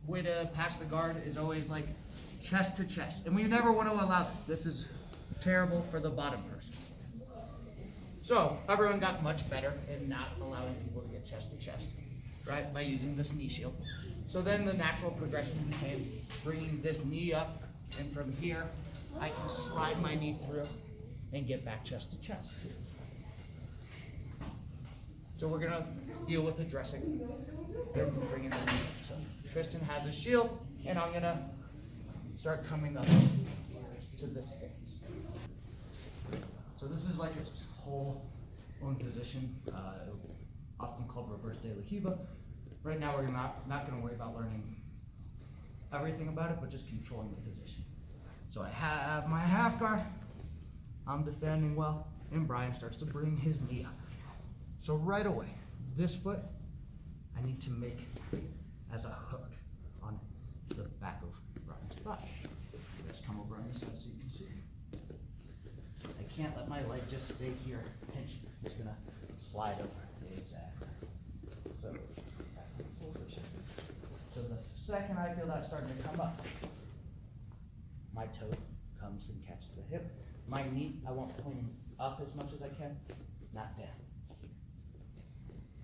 way to pass the guard is always like chest to chest. And we never want to allow this. This is terrible for the bottom person. So everyone got much better in not allowing people to get chest to chest, right? By using this knee shield. So then the natural progression became bringing this knee up, and from here, I can slide my knee through and get back chest to chest. So we're gonna deal with addressing, bringing the knee up. So Tristan has a shield, and I'm gonna start coming up to this stance. So this is like its whole own position, often called reverse de la Riva. Right now we're not gonna worry about learning everything about it, but just controlling the position. So I have my half guard, I'm defending well, and Brian starts to bring his knee up. So right away, this foot, I need to make as a hook on the back of Brian's thigh. Let's come over on this side so you can see. I can't let my leg just stay here pinched. It's gonna slide over. Exactly. So the second I feel that starting to come up, my toe comes and catches the hip. My knee, I want pointing up as much as I can, not down.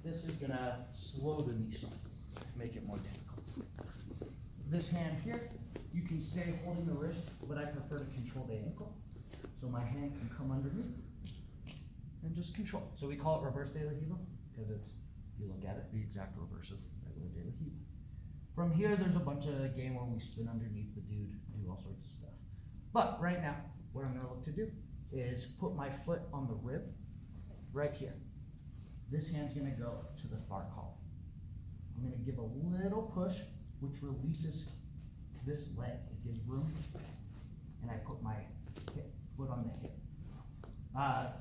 This is gonna slow the knee some, make it more difficult. This hand here, you can stay holding the wrist, but I prefer to control the ankle. So my hand can come underneath and just control. So we call it reverse de la Riva because it's, if you look at it, the exact reverse of regular de la Riva. From here, there's a bunch of game where we spin underneath the dude, do all sorts of stuff. But right now, what I'm gonna look to do is put my foot on the rib right here. This hand's gonna go to the far collar. I'm gonna give a little push, which releases this leg. It gives room, and I put my foot on the hip.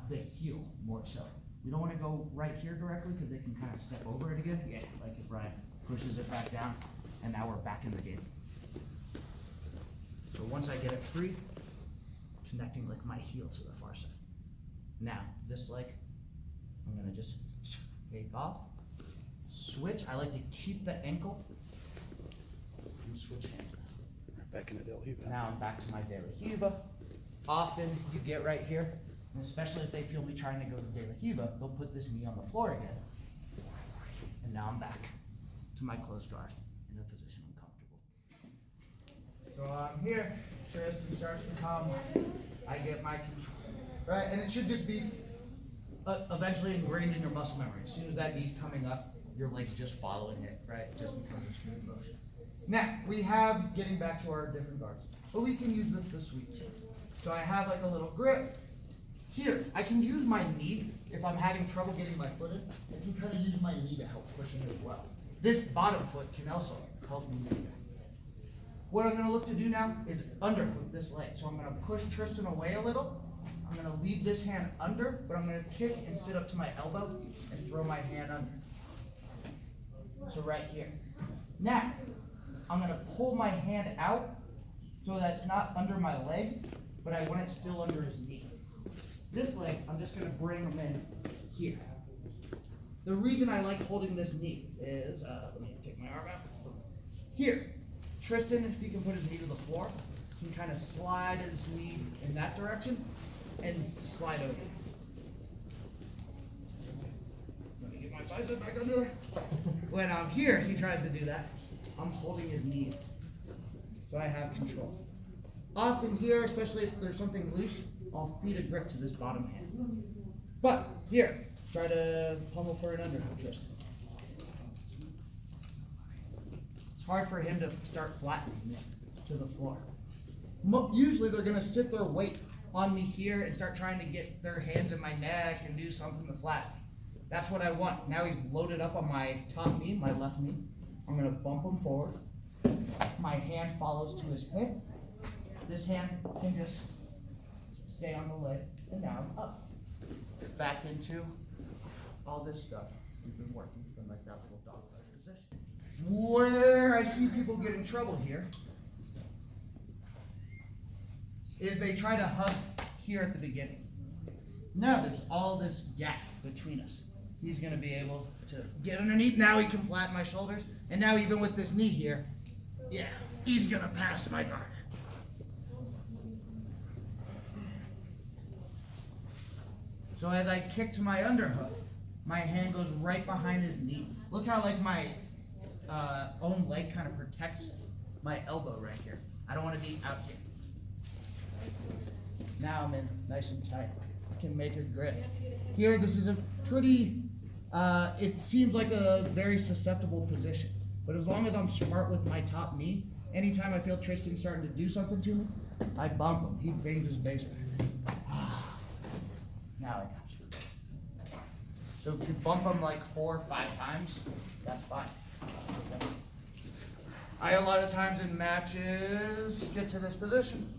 The heel, more so. We don't wanna go right here directly, because they can kind of step over it again. Yeah, like if Brian pushes it back down, and now we're back in the game. So once I get it free, connecting like my heel to the far side. Now, this leg, I'm gonna just take off, switch. I like to keep the ankle and switch hands. Right back in the de la Riva. Now I'm back to my de la Riva. Often you get right here, and especially if they feel me trying to go to de la Riva, they'll put this knee on the floor again. And now I'm back to my closed guard in a position I'm comfortable. So I'm here, Tristan starts to come, I get my control, right? And it should just be eventually ingrained in your muscle memory. As soon as that knee's coming up, your leg's just following it, right? It just becomes a smooth motion. Now, we have, getting back to our different guards, but we can use this to sweep too. So I have like a little grip. Here, I can use my knee. If I'm having trouble getting my foot in, I can kind of use my knee to help push in as well. This bottom foot can also help me move. What I'm gonna look to do now is underhook this leg. So I'm gonna push Tristan away a little. I'm gonna leave this hand under, but I'm gonna kick and sit up to my elbow and throw my hand under. So right here. Now, I'm gonna pull my hand out so that it's not under my leg, but I want it still under his knee. This leg, I'm just gonna bring him in here. The reason I like holding this knee is, let me take my arm out. Here, Tristan, if he can put his knee to the floor, can kind of slide his knee in that direction and slide over. Let me get my bicep back under there. When I'm here, he tries to do that. I'm holding his knee, so I have control. Often here, especially if there's something loose, I'll feed a grip to this bottom hand. But here, try to pummel for an underhook, Tristan. It's hard for him to start flattening it to the floor. Usually they're gonna sit their weight on me here and start trying to get their hands in my neck and do something to flatten. That's what I want. Now he's loaded up on my top knee, my left knee. I'm gonna bump him forward. My hand follows to his hip. This hand can just stay on the leg, and now I'm up. Back into all this stuff we've been working. It's been like that little dog position. Where I see people get in trouble here is they try to hug here at the beginning. Now there's all this gap between us. He's gonna be able to get underneath. Now he can flatten my shoulders. And now even with this knee here, Yeah, he's gonna pass my guard. So as I kick to my underhook, my hand goes right behind his knee. Look how like my own leg kind of protects my elbow right here. I don't want to be out here. Now I'm in nice and tight. I can make a grip. Here, this is a pretty, it seems like a very susceptible position. But as long as I'm smart with my top knee, anytime I feel Tristan starting to do something to me, I bump him. He bangs his base back. Now I got you. So if you bump him like 4 or 5 times, that's fine. Okay. I, a lot of times in matches, get to this position.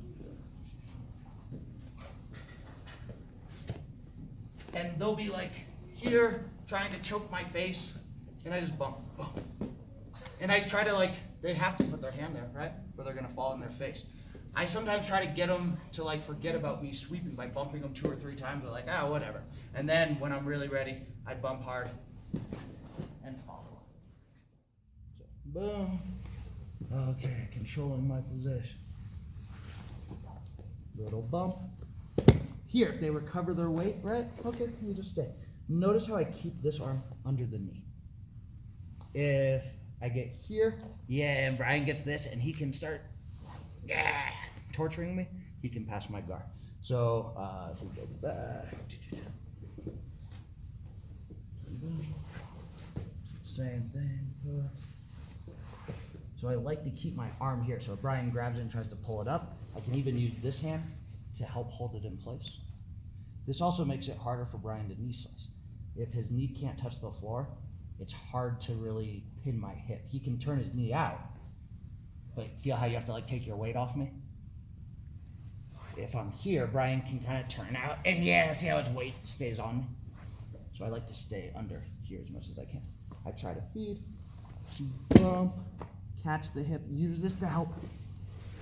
And they'll be like here, trying to choke my face, and I just bump. And I try to like, they have to put their hand there, right? Or they're gonna fall in their face. I sometimes try to get them to like forget about me sweeping by bumping them 2 or 3 times. They're like, ah, whatever. And then when I'm really ready, I bump hard and follow. So, boom. Okay, controlling my position. Little bump. Here, if they recover their weight, right? Okay, you just stay. Notice how I keep this arm under the knee. If I get here, yeah, and Brian gets this, and he can start torturing me, he can pass my guard. So, if we go back, same thing. So I like to keep my arm here. So if Brian grabs it and tries to pull it up, I can even use this hand to help hold it in place. This also makes it harder for Brian to knee slice. If his knee can't touch the floor, it's hard to really pin my hip. He can turn his knee out, but feel how you have to like take your weight off me? If I'm here, Brian can kind of turn out, and yeah, see how his weight stays on me? So I like to stay under here as much as I can. I try to feed, bump, catch the hip, use this to help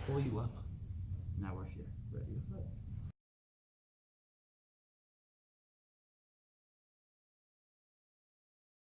pull you up. Now we're here, ready to fight.